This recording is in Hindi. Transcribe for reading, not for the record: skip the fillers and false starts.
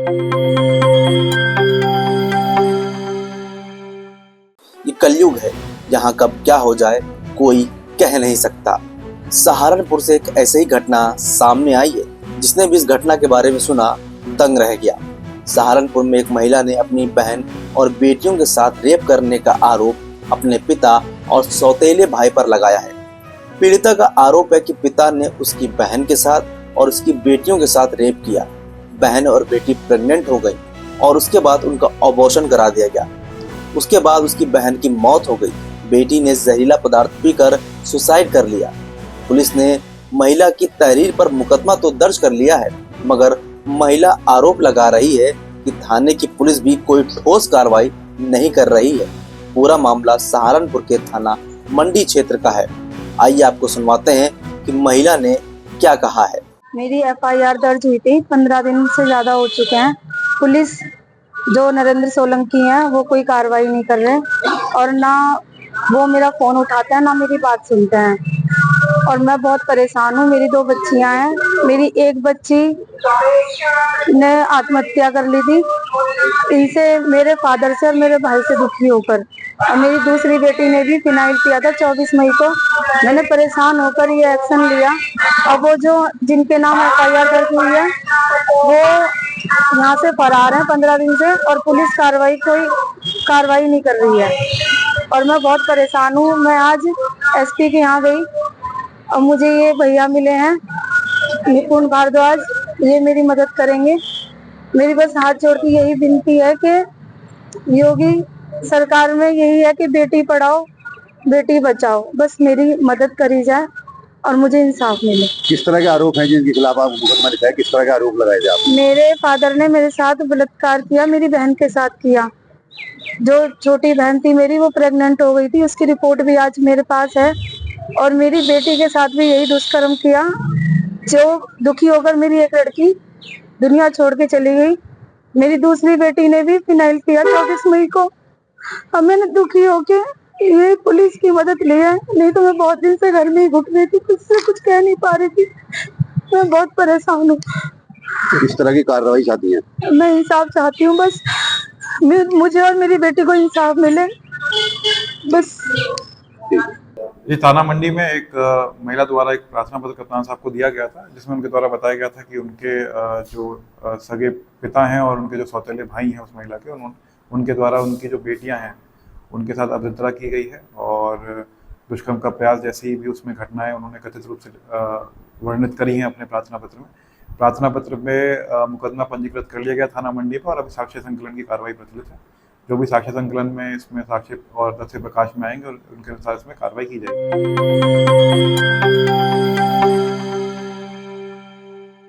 ये कलयुग है, यहाँ कब क्या हो जाए कोई कह नहीं सकता। सहारनपुर से एक ऐसी ही घटना सामने आई है जिसने भी इस घटना के बारे में सुना दंग रह गया। सहारनपुर में एक महिला ने अपनी बहन और बेटियों के साथ रेप करने का आरोप अपने पिता और सौतेले भाई पर लगाया है। पीड़िता का आरोप है कि पिता ने उसकी बहन के साथ और उसकी बेटियों के साथ रेप किया। बहन और बेटी प्रेग्नेंट हो गई और उसके बाद उनका अबॉर्शन करा दिया गया। उसके बाद उसकी बहन की मौत हो गई। बेटी ने जहरीला पदार्थ पीकर सुसाइड कर लिया। पुलिस ने महिला की तहरीर पर मुकदमा तो दर्ज कर लिया है, मगर महिला आरोप लगा रही है कि थाने की पुलिस भी कोई ठोस कार्रवाई नहीं कर रही है। पूरा मामला सहारनपुर के थाना मंडी क्षेत्र का है। आइए आपको सुनवाते हैं कि महिला ने क्या कहा है। मेरी एफआईआर दर्ज हुई थी, 15 दिन से ज्यादा हो चुके हैं। पुलिस जो नरेंद्र सोलंकी है वो कोई कार्रवाई नहीं कर रहे और ना वो मेरा फोन उठाते हैं ना मेरी बात सुनते हैं और मैं बहुत परेशान हूँ। मेरी 2 बच्चियां हैं। मेरी एक बच्ची ने आत्महत्या कर ली थी इनसे, मेरे फादर से और मेरे भाई से दुखी होकर, और मेरी दूसरी बेटी ने भी फिनाइल पिया था 24 मई को। मैंने परेशान होकर ये एक्शन लिया। अब वो जो जिनके नाम एफआईआर दर्ज हुई है वो यहाँ से फरार हैं 15 दिन से और पुलिस कोई कार्रवाई नहीं कर रही है और मैं बहुत परेशान हूँ। मैं आज एसपी के यहाँ गई और मुझे ये भैया मिले हैं निपुण भारद्वाज, ये मेरी मदद करेंगे। मेरी बस हाथ जोड़ के यही विनती है कि योगी सरकार में यही है कि बेटी पढ़ाओ बेटी बचाओ, बस मेरी मदद करी जाए और मुझे इंसाफ मिले। किस तरह के आरोप हैं जिनके खिलाफ आप मुकदमा लिखा है? किस तरह के आरोप लगाए थे आप? मेरे फादर ने मेरे साथ बलात्कार किया, मेरी बहन के साथ किया। जो छोटी बहन थी मेरी वो प्रेग्नेंट हो गई थी, उसकी रिपोर्ट भी आज मेरे पास है। और मेरी बेटी के साथ भी यही दुष्कर्म किया। जो दुखी होकर मेरी एक लड़की दुनिया छोड़ के चली गई। मेरी दूसरी बेटी ने भी फिनाइल पिया 24 मई को। अब मैंने दुखी होके ये पुलिस की मदद ली है, नहीं तो मैं बहुत दिन से घर में ही घुट रही थी, कुछ से कुछ कह नहीं पा रही थी। मैं बहुत परेशान हूँ। किस तरह की कार्रवाई चाहती हैं? मैं इंसाफ चाहती हूँ, बस मुझे और मेरी बेटी को इंसाफ मिले बस। ये थाना मंडी में एक महिला द्वारा एक प्रार्थना पत्र कप्तान साहब को दिया गया था, जिसमें उनके द्वारा बताया गया था कि उनके जो सगे पिता हैं और उनके जो सौतेले भाई हैं उस महिला के, उनके द्वारा उनकी जो बेटियां हैं उनके साथ अभद्रता की गई है और दुष्कर्म का प्रयास जैसी भी उसमें घटनाएं उन्होंने कथित रूप से वर्णित करी हैं अपने प्रार्थना पत्र में। प्रार्थना पत्र में मुकदमा पंजीकृत कर लिया गया थाना मंडी पर और अभी साक्ष्य संकलन की कार्रवाई प्रचलित है। जो भी साक्ष्य संकलन में इसमें साक्ष्य और तथ्य प्रकाश में आएंगे और उनके अनुसार इसमें कार्रवाई की जाएगी।